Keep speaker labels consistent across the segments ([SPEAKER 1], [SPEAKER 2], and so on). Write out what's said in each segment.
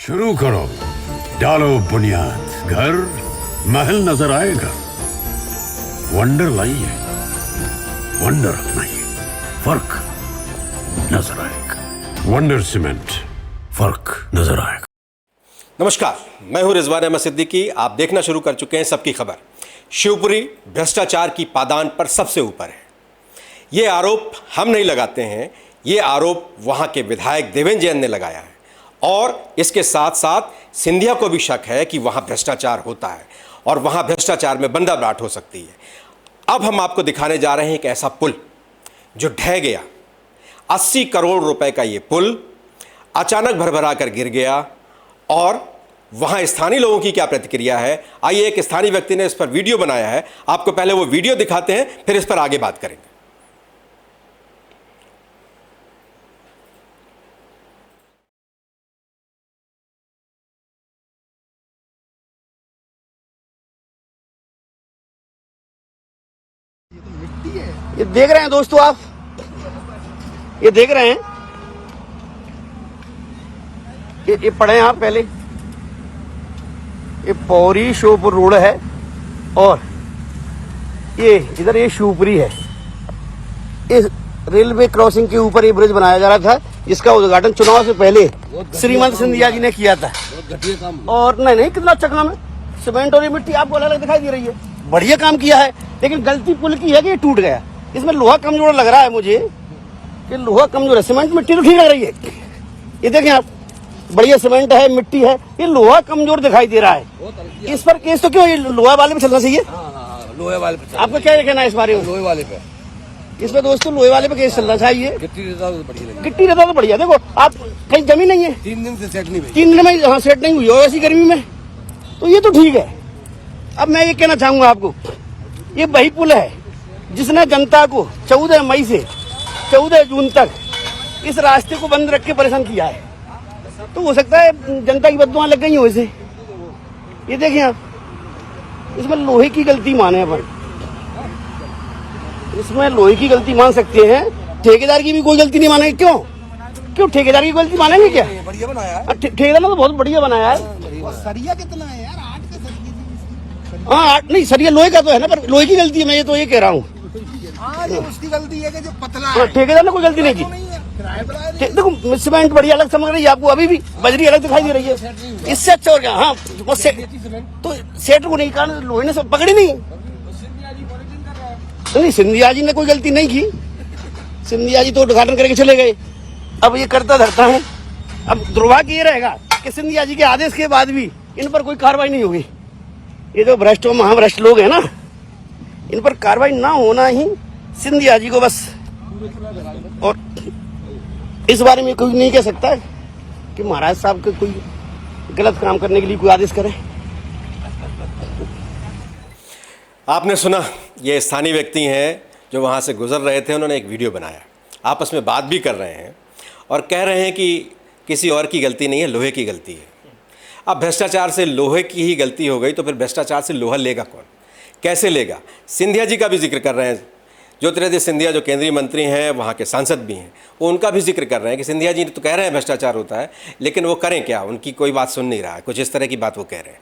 [SPEAKER 1] शुरू करो, डालो बुनियाद, घर महल नजर आएगा। वंडर लाइए, वंडर अपनाइए, फर्क नजर आएगा। वंडर सीमेंट, फर्क नजर आएगा।
[SPEAKER 2] नमस्कार, मैं हूं रिजवान अहमद सिद्दीकी। आप देखना शुरू कर चुके हैं सबकी खबर। शिवपुरी भ्रष्टाचार की पादान पर सबसे ऊपर है। ये आरोप हम नहीं लगाते हैं, ये आरोप वहां के विधायक देवेंद्र जैन ने लगाया है और इसके साथ साथ सिंधिया को भी शक है कि वहां भ्रष्टाचार होता है और वहां भ्रष्टाचार में बंदाबराट हो सकती है। अब हम आपको दिखाने जा रहे हैं एक ऐसा पुल जो ढह गया। 80 करोड़ रुपए का ये पुल अचानक भरभरा कर गिर गया और वहां स्थानीय लोगों की क्या प्रतिक्रिया है, आइए एक स्थानीय व्यक्ति ने इस पर वीडियो बनाया है। आपको पहले वो वीडियो दिखाते हैं, फिर इस पर आगे बात करेंगे।
[SPEAKER 3] ये देख रहे हैं दोस्तों, आप ये देख रहे हैं, ये पढ़े आप पहले। ये पौरी श्योपुर रोड है और ये इधर ये शिवपुरी है। इस रेलवे क्रॉसिंग के ऊपर ये ब्रिज बनाया जा रहा था, जिसका उद्घाटन चुनाव से पहले श्रीमंत सिंधिया जी ने किया था। और नहीं कितना अच्छा काम है। सीमेंट और ये मिट्टी आपको अलग अलग दिखाई दे रही है, बढ़िया काम किया है। लेकिन गलती पुल की है कि ये टूट गया। इसमें लोहा कमजोर लग रहा है मुझे, कि लोहा कमजोर है। सीमेंट मिट्टी तो ठीक लग रही है, ये देखें आप, बढ़िया सीमेंट है, मिट्टी है, ये लोहा कमजोर दिखाई दे रहा है। इस पर केस तो क्यों, ये लोहा वाले पे चलना चाहिए।
[SPEAKER 4] लोहे वाले पे
[SPEAKER 3] आपका क्या कहना है इस बारे में?
[SPEAKER 4] लोहे वाले पे
[SPEAKER 3] इस पर दोस्तों लोहे वाले पे केस चलना चाहिए।
[SPEAKER 4] गिट्टी रहता तो बढ़िया लगी।
[SPEAKER 3] गिट्टी रहता तो बढ़िया। देखो आप, कहीं जमीन नहीं है,
[SPEAKER 4] 3 दिन से सेट नहीं हुई।
[SPEAKER 3] 3 दिन में हाँ सेट नहीं हुई हो ऐसी गर्मी में, तो ये तो ठीक है। अब मैं ये कहना चाहूंगा आपको, ये वही पुल है जिसने जनता को 14 मई से 14 जून तक इस रास्ते को बंद रख के परेशान किया है। तो हो सकता है जनता की बददुआ लग गई हो इसे। ये देखिए आप, इसमें लोहे की गलती माने अपन, इसमें लोहे की गलती मान सकते हैं। ठेकेदार की भी कोई गलती नहीं मानेंगे। क्यों ठेकेदार की गलती मानेंगे क्या?
[SPEAKER 4] बढ़िया बनाया है।
[SPEAKER 3] ठेकेदार ने तो बहुत बढ़िया बनाया है।
[SPEAKER 4] सरिया कितना है यार? 8 के सरिये।
[SPEAKER 3] हाँ 8 नहीं, सरिया लोहे का तो है ना, पर लोहे की गलती है। मैं ये तो ये कह रहा हूँ,
[SPEAKER 4] उसकी गलती है कि जो पतला
[SPEAKER 3] है। ठेकेदार ने कोई गलती नहीं की। देखो सीमेंट बढ़िया अलग समझ रही है आपको, अभी भी बजरी अलग दिखाई दे रही है। इससे अच्छा हो गया। हाँ तो सेट को नहीं कहा, लोहे ने सब पकड़ी नहीं। नहीं, सिंधिया जी ने कोई गलती नहीं की। सिंधिया जी तो उद्घाटन करके चले गए। अब ये करता धरता है। अब दुर्भाग्य ये रहेगा कि सिंधिया जी के आदेश के बाद भी इन पर कोई कार्रवाई नहीं होगी। ये जो भ्रष्ट महाभ्रष्ट लोग हैं ना, इन पर कार्रवाई ना होना ही सिंधिया जी को बस। और इस बारे में कोई नहीं कह सकता कि महाराज साहब को कोई गलत काम करने के लिए कोई आदेश करे।
[SPEAKER 2] आपने सुना, ये स्थानीय व्यक्ति हैं जो वहाँ से गुजर रहे थे। उन्होंने एक वीडियो बनाया, आपस में बात भी कर रहे हैं और कह रहे हैं कि किसी और की गलती नहीं है, लोहे की गलती है। अब भ्रष्टाचार से लोहे की ही गलती हो गई तो फिर भ्रष्टाचार से लोहा लेगा कौन, कैसे लेगा? सिंधिया जी का भी जिक्र कर रहे हैं, ज्योतिरादित्य सिंधिया जो केंद्रीय मंत्री हैं, वहाँ के सांसद भी हैं, वो उनका भी जिक्र कर रहे हैं कि सिंधिया जी तो कह रहे हैं भ्रष्टाचार होता है, लेकिन वो करें क्या? उनकी कोई बात सुन नहीं रहा है। कुछ इस तरह की बात वो कह रहे हैं।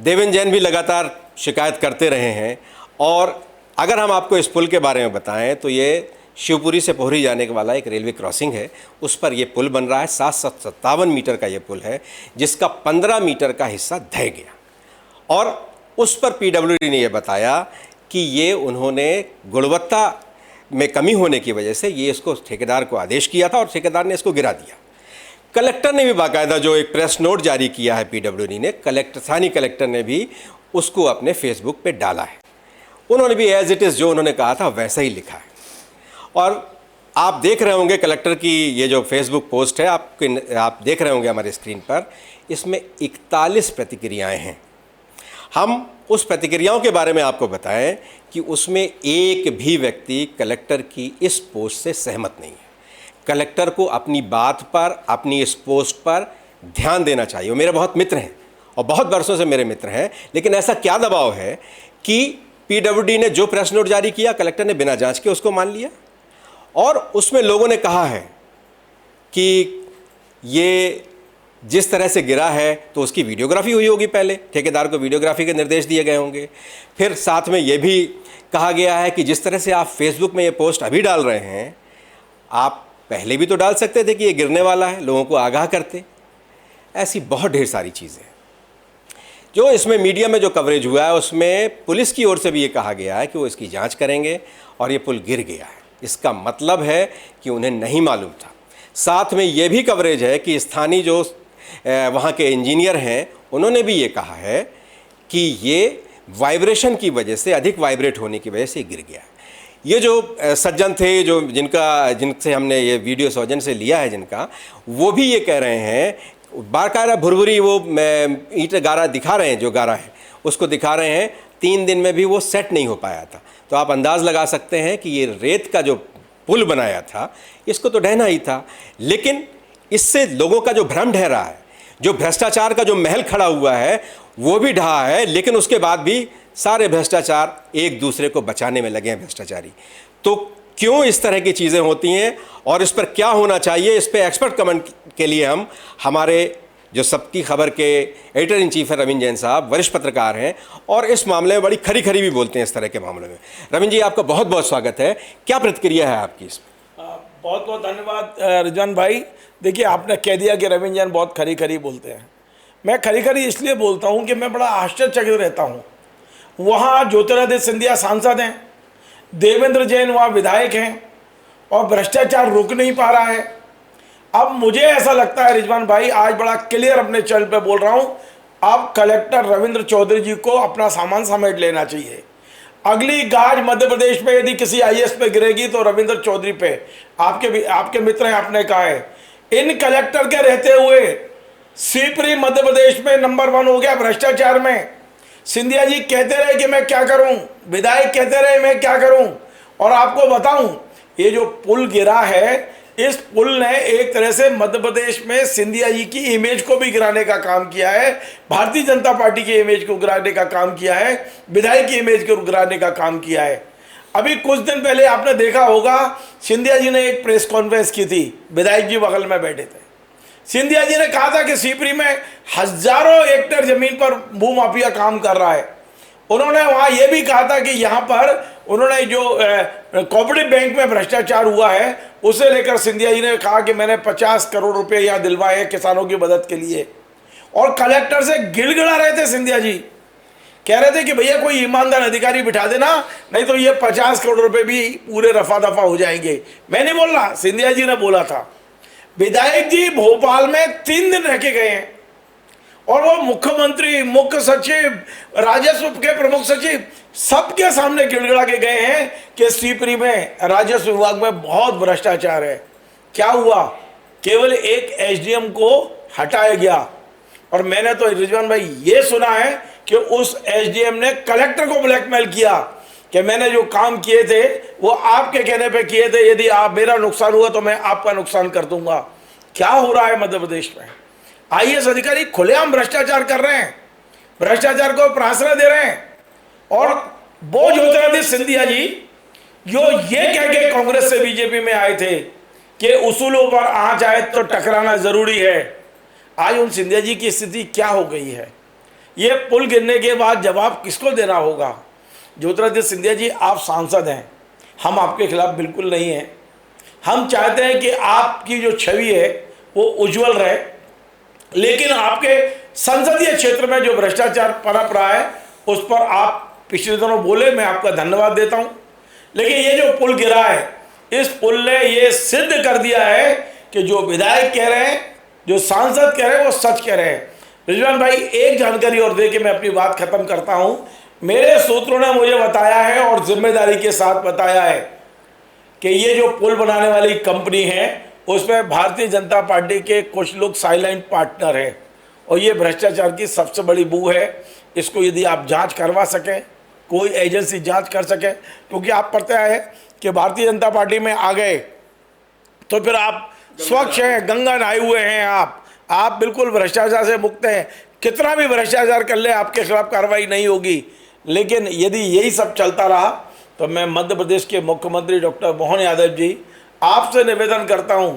[SPEAKER 2] देवेंद्र जैन भी लगातार शिकायत करते रहे हैं। और अगर हम आपको इस पुल के बारे में बताएं तो ये शिवपुरी से पोहरी जाने के वाला एक रेलवे क्रॉसिंग है, उस पर यह पुल बन रहा है। 757 मीटर का ये पुल है, जिसका 15 मीटर का हिस्सा ढह गया। और उस पर पीडब्ल्यूडी ने यह बताया कि ये उन्होंने गुणवत्ता में कमी होने की वजह से ये इसको ठेकेदार को आदेश किया था और ठेकेदार ने इसको गिरा दिया। कलेक्टर ने भी बाकायदा जो एक प्रेस नोट जारी किया है पीडब्ल्यूडी ने, स्थानीय कलेक्टर ने भी उसको अपने फेसबुक पे डाला है। उन्होंने भी एज इट इज़ जो उन्होंने कहा था वैसा ही लिखा है। और आप देख रहे होंगे कलेक्टर की ये जो फेसबुक पोस्ट है, आप देख रहे होंगे हमारे स्क्रीन पर, इसमें 41 प्रतिक्रियाएं हैं। हम उस प्रतिक्रियाओं के बारे में आपको बताएं कि उसमें एक भी व्यक्ति कलेक्टर की इस पोस्ट से सहमत नहीं है। कलेक्टर को अपनी बात पर, अपनी इस पोस्ट पर ध्यान देना चाहिए। वो मेरे बहुत मित्र हैं और बहुत वर्षों से मेरे मित्र हैं, लेकिन ऐसा क्या दबाव है कि पीडब्ल्यूडी ने जो प्रेस नोट जारी किया, कलेक्टर ने बिना जांच के उसको मान लिया। और उसमें लोगों ने कहा है कि ये जिस तरह से गिरा है तो उसकी वीडियोग्राफी हुई होगी, पहले ठेकेदार को वीडियोग्राफी के निर्देश दिए गए होंगे। फिर साथ में ये भी कहा गया है कि जिस तरह से आप फेसबुक में ये पोस्ट अभी डाल रहे हैं, आप पहले भी तो डाल सकते थे कि ये गिरने वाला है, लोगों को आगाह करते। ऐसी बहुत ढेर सारी चीज़ें जो इसमें मीडिया में जो कवरेज हुआ है, उसमें पुलिस की ओर से भी ये कहा गया है कि वो इसकी जांच करेंगे और ये पुल गिर गया है। इसका मतलब है कि उन्हें नहीं मालूम था। साथ में ये भी कवरेज है कि स्थानीय जो वहाँ के इंजीनियर हैं, उन्होंने भी ये कहा है कि ये वाइब्रेशन की वजह से, अधिक वाइब्रेट होने की वजह से गिर गया। ये जो सज्जन थे, जो जिनसे हमने ये वीडियो सौजन से लिया है जिनका, वो भी ये कह रहे हैं, बाकायदा भुरभुरी वो ईंट गारा दिखा रहे हैं, जो गारा है उसको दिखा रहे हैं, 3 दिन में भी वो सेट नहीं हो पाया था। तो आप अंदाज़ लगा सकते हैं कि ये रेत का जो पुल बनाया था, इसको तो ढहना ही था। लेकिन इससे लोगों का जो भ्रम ढह रहा है, जो भ्रष्टाचार का जो महल खड़ा हुआ है, वो भी ढहा है। लेकिन उसके बाद भी सारे भ्रष्टाचार एक दूसरे को बचाने में लगे हैं, भ्रष्टाचारी। तो क्यों इस तरह की चीज़ें होती हैं और इस पर क्या होना चाहिए, इस पर एक्सपर्ट कमेंट के लिए हम हमारे जो सबकी खबर के एडिटर इन चीफ है रविंद्र जैन साहब, वरिष्ठ पत्रकार हैं और इस मामले में बड़ी खरी खरी भी बोलते हैं इस तरह के मामलों में। रविंद्र जी, आपका बहुत बहुत स्वागत है। क्या प्रतिक्रिया है आपकी इसमें?
[SPEAKER 5] बहुत बहुत धन्यवाद रिजवान भाई। देखिए, आपने कह दिया कि रविंद्र जैन बहुत खरी खरी बोलते हैं। मैं खरी खरी इसलिए बोलता हूं कि मैं बड़ा आश्चर्यचकित रहता हूं। वहाँ ज्योतिरादित्य सिंधिया सांसद हैं, देवेंद्र जैन वहाँ विधायक हैं और भ्रष्टाचार रुक नहीं पा रहा है। अब मुझे ऐसा लगता है रिजवान भाई, आज बड़ा क्लियर अपने चैनल पे बोल रहा हूँ, अब कलेक्टर रविंद्र चौधरी जी को अपना सामान समेट लेना चाहिए। अगली गाज मध्य प्रदेश में यदि किसी आईएएस पे गिरेगी तो रविंद्र चौधरी पे। आपके मित्र हैं, आपने कहा है, इन कलेक्टर के रहते हुए सीपरी मध्य प्रदेश में नंबर 1 हो गया भ्रष्टाचार में। सिंधिया जी कहते रहे कि मैं क्या करूं, विधायक कहते रहे मैं क्या करूं। और आपको बताऊं, ये जो पुल गिरा है, इस पुल ने एक तरह से मध्य प्रदेश में सिंधिया जी की इमेज को भी गिराने का काम किया है, भारतीय जनता पार्टी की इमेज को गिराने का काम किया है, विधायक की इमेज को गिराने का काम किया है। अभी कुछ दिन पहले आपने देखा होगा, सिंधिया जी ने एक प्रेस कॉन्फ्रेंस की थी, विधायक जी बगल में बैठे थे। सिंधिया जी ने कहा था कि सीपरी में हजारों हेक्टेयर जमीन पर भूमाफिया काम कर रहा है। उन्होंने वहाँ ये भी कहा था कि यहाँ पर उन्होंने जो कोऑपरेटिव बैंक में भ्रष्टाचार हुआ है, उसे लेकर सिंधिया जी ने कहा कि मैंने 50 करोड़ रुपए यहाँ दिलवाए हैं किसानों की मदद के लिए। और कलेक्टर से गिड़गिड़ा रहे थे सिंधिया जी, कह रहे थे कि भैया कोई ईमानदार अधिकारी बिठा देना, नहीं तो ये 50 करोड़ रुपए भी पूरे रफा दफा हो जाएंगे। मैं नहीं बोल रहा, सिंधिया जी ने बोला था। विधायक जी भोपाल में 3 दिन रह के गए हैं और वो मुख्यमंत्री, मुख्य सचिव, राजस्व के प्रमुख सचिव सबके सामने गिड़गिड़ा के गए हैं कि सीपरी में राजस्व विभाग में बहुत भ्रष्टाचार है। क्या हुआ? केवल एक एसडीएम को हटाया गया। और मैंने तो रिजवान भाई ये सुना है कि उस एसडीएम ने कलेक्टर को ब्लैकमेल किया कि मैंने जो काम किए थे वो आपके कहने पे किए थे, यदि आप मेरा नुकसान हुआ तो मैं आपका नुकसान कर दूंगा। क्या हो रहा है मध्य प्रदेश में? आईएएस अधिकारी खुलेआम भ्रष्टाचार कर रहे हैं, भ्रष्टाचार को प्राश्रय दे रहे हैं। और वो ज्योतिरादित्य सिंधिया जी जो ये कह के कांग्रेस से बीजेपी में आए थे कि उसूलों पर आंच आए तो टकराना जरूरी है, आज उन सिंधिया जी की स्थिति क्या हो गई है? ये पुल गिरने के बाद जवाब किसको देना होगा? ज्योतिरादित्य सिंधिया जी, आप सांसद हैं, हम आपके खिलाफ बिल्कुल नहीं हैं। हम चाहते हैं कि आपकी जो छवि है वो उज्जवल रहे, लेकिन आपके संसदीय क्षेत्र में जो भ्रष्टाचार पनप रहा है उस पर आप पिछले दिनों बोले, मैं आपका धन्यवाद देता हूं। लेकिन ये जो पुल गिरा है, इस पुल ने ये सिद्ध कर दिया है कि जो विधायक कह रहे हैं, जो सांसद कह रहे हैं, वो सच कह रहे हैं। रिजवान भाई, एक जानकारी और दे के मैं अपनी बात खत्म करता हूं। मेरे सूत्रों ने मुझे बताया है और जिम्मेदारी के साथ बताया है कि ये जो पुल बनाने वाली कंपनी है उसमें भारतीय जनता पार्टी के कुछ लोग साइलेंट पार्टनर हैं और ये भ्रष्टाचार की सबसे बड़ी बू है। इसको यदि आप जांच करवा सकें, कोई एजेंसी जांच कर सके, क्योंकि आप पता है कि भारतीय जनता पार्टी में आ गए तो फिर आप स्वच्छ हैं, गंगा नहाए हुए हैं, आप बिल्कुल भ्रष्टाचार से मुक्त हैं। कितना भी भ्रष्टाचार कर ले आपके खिलाफ कार्रवाई नहीं होगी। लेकिन यदि यही सब चलता रहा तो मैं मध्य प्रदेश के मुख्यमंत्री डॉक्टर मोहन यादव जी, आपसे निवेदन करता हूं,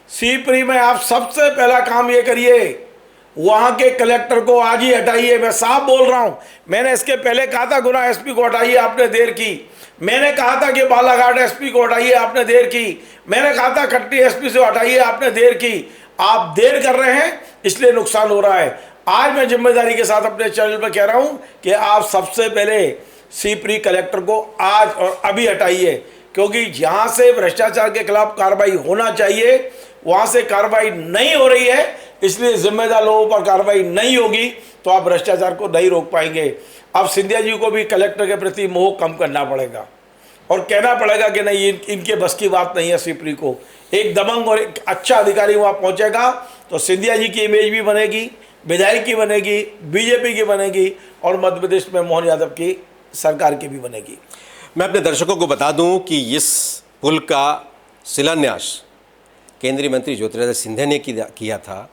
[SPEAKER 5] सीपरी में आप सबसे पहला काम ये करिए वहां के कलेक्टर को आज ही हटाइए। मैं साफ बोल रहा हूं, मैंने इसके पहले कहा था गुना एसपी को हटाइए, आपने देर की। मैंने कहा था कि बालाघाट एसपी को हटाइए, आपने देर की। मैंने कहा था खट्टी एसपी से हटाइए, आपने देर की। आप देर कर रहे हैं, इसलिए नुकसान हो रहा है। आज मैं जिम्मेदारी के साथ अपने चैनल पर कह रहा हूं कि आप सबसे पहले सीपरी कलेक्टर को आज और अभी हटाइए, क्योंकि जहां से भ्रष्टाचार के खिलाफ कार्रवाई होना चाहिए वहां से कार्रवाई नहीं हो रही है, इसलिए जिम्मेदार लोगों पर कार्रवाई नहीं होगी तो आप भ्रष्टाचार को नहीं रोक पाएंगे। अब सिंधिया जी को भी कलेक्टर के प्रति मोह कम करना पड़ेगा और कहना पड़ेगा कि नहीं, इनके बस की बात नहीं है। सीपरी को एक दबंग और एक अच्छा अधिकारी वहाँ पहुँचेगा तो सिंधिया जी की इमेज भी बनेगी, विधायक की बनेगी, बीजेपी की बनेगी और मध्य प्रदेश में मोहन यादव की सरकार की भी बनेगी।
[SPEAKER 2] मैं अपने दर्शकों को बता दूं कि इस पुल का शिलान्यास केंद्रीय मंत्री ज्योतिरादित्य सिंधिया ने किया था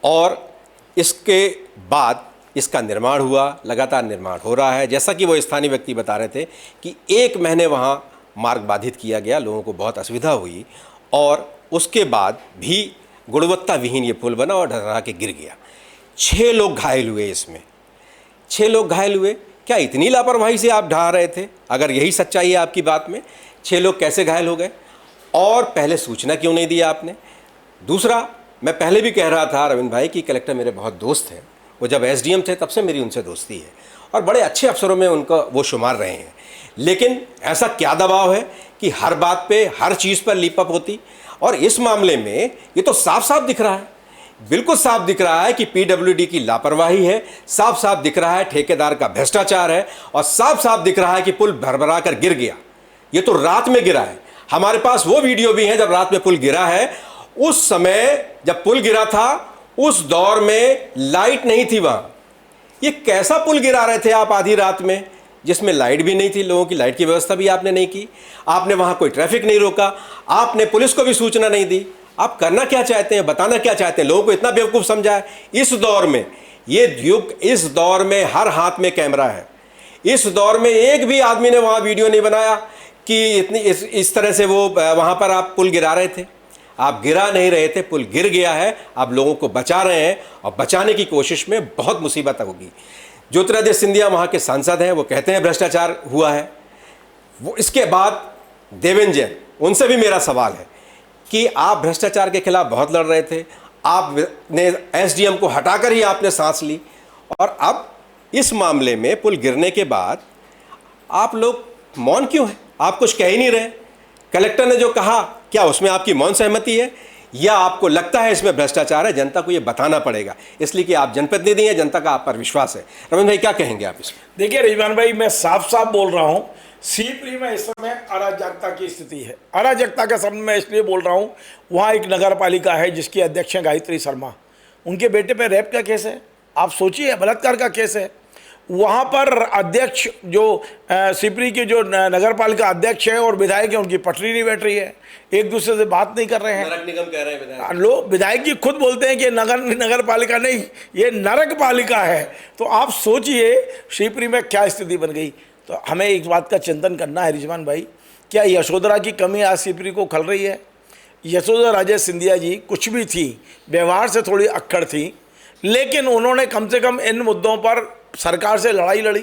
[SPEAKER 2] और इसके बाद इसका निर्माण हुआ, लगातार निर्माण हो रहा है। जैसा कि वो स्थानीय व्यक्ति बता रहे थे कि 1 महीने वहाँ मार्ग बाधित किया गया, लोगों को बहुत असुविधा हुई और उसके बाद भी गुणवत्ता विहीन ये पुल बना और ढर्रा के गिर गया। 6 लोग घायल हुए, इसमें 6 लोग घायल हुए। क्या इतनी लापरवाही से आप ढहा रहे थे? अगर यही सच्चाई है आपकी बात में, 6 लोग कैसे घायल हो गए और पहले सूचना क्यों नहीं दिया आपने? दूसरा, मैं पहले भी कह रहा था रविंद्र भाई कि कलेक्टर मेरे बहुत दोस्त हैं, वो जब एसडीएम थे तब से मेरी उनसे दोस्ती है और बड़े अच्छे अफसरों में उनका वो शुमार रहे हैं। लेकिन ऐसा क्या दबाव है कि हर बात पे, हर चीज़ पर लीपअप होती? और इस मामले में ये तो साफ साफ दिख रहा है, बिल्कुल साफ दिख रहा है कि पीडब्ल्यूडी की लापरवाही है, साफ साफ दिख रहा है ठेकेदार का भ्रष्टाचार है और साफ साफ दिख रहा है कि पुल भरभरा कर गिर गया। ये तो रात में गिरा है, हमारे पास वो वीडियो भी है जब रात में पुल गिरा है। उस समय जब पुल गिरा था उस दौर में लाइट नहीं थी वहां। ये कैसा पुल गिरा रहे थे आप आधी रात में जिसमें लाइट भी नहीं थी? लोगों की लाइट की व्यवस्था भी आपने नहीं की, आपने वहां कोई ट्रैफिक नहीं रोका, आपने पुलिस को भी सूचना नहीं दी। आप करना क्या चाहते हैं, बताना क्या चाहते हैं? लोगों को इतना बेवकूफ़ समझा है? इस दौर में, ये युग, इस दौर में हर हाथ में कैमरा है। इस दौर में एक भी आदमी ने वहाँ वीडियो नहीं बनाया कि इतनी इस तरह से वो वहाँ पर आप पुल गिरा रहे थे। आप गिरा नहीं रहे थे, पुल गिर गया है, आप लोगों को बचा रहे हैं और बचाने की कोशिश में बहुत मुसीबत होगी। ज्योतिरादित्य सिंधिया वहाँ के सांसद हैं, वो कहते हैं भ्रष्टाचार हुआ है। वो इसके बाद देवेंद्र जैन, उनसे भी मेरा सवाल है कि आप भ्रष्टाचार के खिलाफ बहुत लड़ रहे थे, आपने एसडीएम को हटाकर ही आपने सांस ली और अब इस मामले में पुल गिरने के बाद आप लोग मौन क्यों हैं? आप कुछ कह ही नहीं रहे। कलेक्टर ने जो कहा, क्या उसमें आपकी मौन सहमति है या आपको लगता है इसमें भ्रष्टाचार है? जनता को ये बताना पड़ेगा, इसलिए कि आप जनप्रतिनिधि हैं, जनता का आप पर विश्वास है। रविंद्र भाई, क्या कहेंगे आप इसमें?
[SPEAKER 5] देखिए रिजवान भाई, मैं साफ साफ बोल रहा हूं, सीपरी में इस समय अराजकता की स्थिति है। अराजकता का शब्द मैं इसलिए बोल रहा हूं, वहाँ एक नगर पालिका है जिसकी अध्यक्ष है गायत्री शर्मा, उनके बेटे पे रेप का केस है, आप सोचिए, बलात्कार का केस है। वहाँ पर अध्यक्ष जो सीपरी के जो नगर पालिका अध्यक्ष है और विधायक है, उनकी पटरी नहीं बैठ रही है, एक दूसरे से बात नहीं कर रहे हैं।
[SPEAKER 2] नरक निगम कह रहे हैं विधायक।
[SPEAKER 5] लोग, विधायक जी खुद बोलते हैं कि नगर पालिका नहीं, ये नरक पालिका है। तो आप सोचिए सीपरी में क्या स्थिति बन गई। तो हमें एक बात का चिंतन करना है रिजवान भाई, क्या यशोधरा की कमी आज सीपरी को खल रही है? यशोधरा राजे सिंधिया जी कुछ भी थी, व्यवहार से थोड़ी अक्कड़ थी, लेकिन उन्होंने कम से कम इन मुद्दों पर सरकार से लड़ाई लड़ी।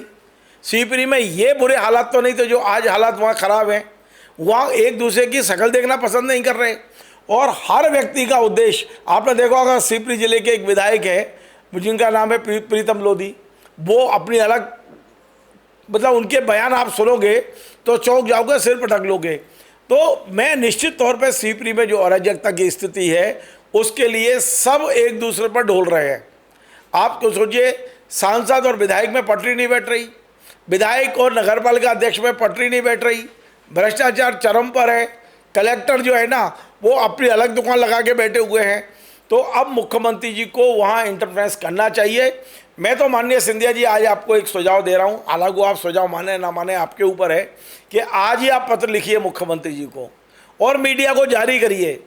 [SPEAKER 5] सीपरी में ये बुरे हालात तो नहीं थे जो आज हालात वहाँ ख़राब हैं। वहाँ एक दूसरे की शक्ल देखना पसंद नहीं कर रहे और हर व्यक्ति का उद्देश्य, आपने देखा होगा सीपरी जिले के एक विधायक है जिनका नाम है प्रीतम लोधी, वो अपनी अलग, मतलब उनके बयान आप सुनोगे तो चौंक जाओगे, सिर पटक लोगे। तो मैं निश्चित तौर पर सीपरी में जो अराजकता की स्थिति है उसके लिए सब एक दूसरे पर ढोल रहे हैं। आप तो सोचिए, सांसद और विधायक में पटरी नहीं बैठ रही, विधायक और नगरपालिका अध्यक्ष में पटरी नहीं बैठ रही, भ्रष्टाचार चरम पर है, कलेक्टर जो है ना वो अपनी अलग दुकान लगा के बैठे हुए हैं। तो अब मुख्यमंत्री जी को वहाँ इंटरफेरेंस करना चाहिए। मैं तो माननीय सिंधिया जी आज आपको एक सुझाव दे रहा हूँ, हालांकि आप सुझाव माने ना माने आपके ऊपर है, कि आज ही आप पत्र लिखिए मुख्यमंत्री जी को और मीडिया को जारी करिए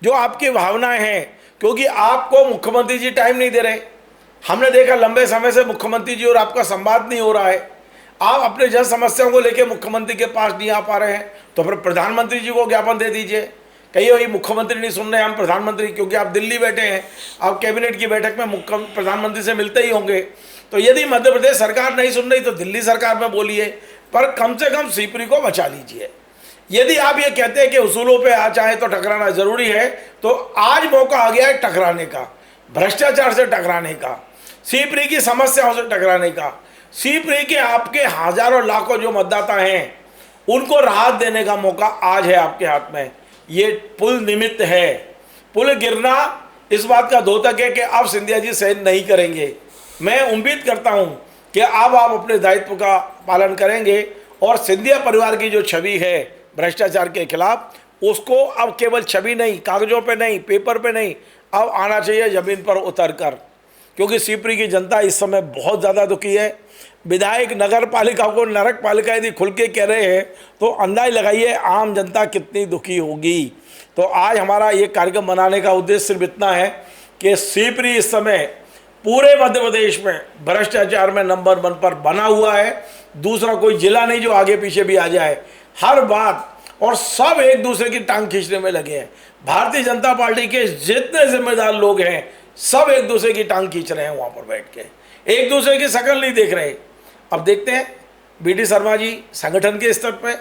[SPEAKER 5] जो आपकी भावनाएं हैं, क्योंकि आपको मुख्यमंत्री जी टाइम नहीं दे रहे। हमने देखा लंबे समय से मुख्यमंत्री जी और आपका संवाद नहीं हो रहा है, आप अपने जन समस्याओं को लेकर मुख्यमंत्री के पास नहीं आ पा रहे हैं, तो फिर प्रधानमंत्री जी को ज्ञापन दे दीजिए कहीं वही मुख्यमंत्री नहीं सुन रहे, हम प्रधानमंत्री, क्योंकि आप दिल्ली बैठे हैं, आप कैबिनेट की बैठक में मुख्य प्रधानमंत्री से मिलते ही होंगे। तो यदि मध्य प्रदेश सरकार नहीं सुन रही तो दिल्ली सरकार में बोलिए, पर कम से कम सीपरी को बचा लीजिए। यदि आप ये कहते हैं कि उसूलों पे आ चाहे तो टकराना जरूरी है, तो आज मौका आ गया है टकराने का, भ्रष्टाचार से टकराने का, सीपरी की समस्याओं से टकराने का। सीपरी के आपके हजारों लाखों जो मतदाता हैं उनको राहत देने का मौका आज है आपके हाथ में। ये पुल निमित्त है, पुल गिरना इस बात का द्योतक है कि अब सिंधिया जी सहन नहीं करेंगे। मैं उम्मीद करता हूं कि अब आप अपने दायित्व का पालन करेंगे और सिंधिया परिवार की जो छवि है भ्रष्टाचार के खिलाफ, उसको अब केवल छवि नहीं, कागजों पे नहीं, पेपर पे नहीं, अब आना चाहिए ज़मीन पर उतर कर, क्योंकि सीपरी की जनता इस समय बहुत ज़्यादा दुखी है। विधायक नगर पालिका को नरक पालिका यदि खुल के कह रहे हैं तो अंदाज लगाइए आम जनता कितनी दुखी होगी। तो आज हमारा ये कार्यक्रम बनाने का उद्देश्य सिर्फ इतना है कि सीपरी इस समय पूरे मध्य प्रदेश में भ्रष्टाचार में नंबर 1 पर बना हुआ है। दूसरा कोई जिला नहीं जो आगे पीछे भी आ जाए, हर बात, और सब एक दूसरे की टांग खींचने में लगे हैं। भारतीय जनता पार्टी के जितने जिम्मेदार लोग हैं सब एक दूसरे की टांग खींच रहे हैं, वहां पर बैठ के एक दूसरे की शक्ल नहीं देख रहे। अब देखते हैं बीडी शर्मा जी संगठन के स्तर पर,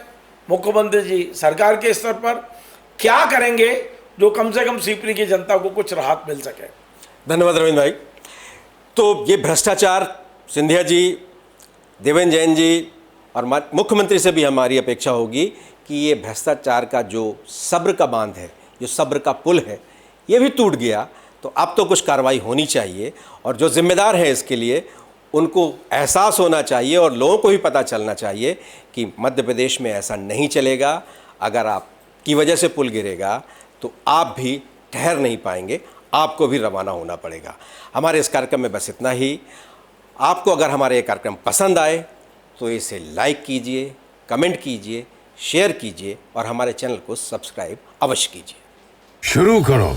[SPEAKER 5] मुख्यमंत्री जी सरकार के स्तर पर क्या करेंगे जो कम से कम सीपरी की जनता को कुछ राहत मिल सके।
[SPEAKER 2] धन्यवाद रविंद्र भाई। तो ये भ्रष्टाचार, सिंधिया जी, देवेंद्र जैन जी और मुख्यमंत्री से भी हमारी अपेक्षा होगी कि ये भ्रष्टाचार का जो सब्र का बांध है, जो सब्र का पुल है, ये भी टूट गया। तो अब तो कुछ कार्रवाई होनी चाहिए और जो जिम्मेदार हैं इसके लिए उनको एहसास होना चाहिए और लोगों को भी पता चलना चाहिए कि मध्य प्रदेश में ऐसा नहीं चलेगा। अगर आपकी वजह से पुल गिरेगा तो आप भी ठहर नहीं पाएंगे, आपको भी रवाना होना पड़ेगा। हमारे इस कार्यक्रम में बस इतना ही। आपको अगर हमारे ये कार्यक्रम पसंद आए तो इसे लाइक कीजिए, कमेंट कीजिए, शेयर कीजिए और हमारे चैनल को सब्सक्राइब अवश्य कीजिए।
[SPEAKER 1] शुरू करो,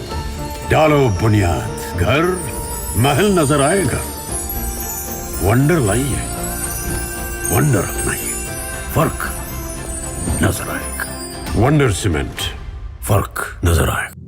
[SPEAKER 1] डालो बुनियाद, घर महल नजर आएगा। वंडर लाइए, वंडर अपनाइए, फर्क नजर आएगा। वंडर सीमेंट, फर्क नजर आएगा।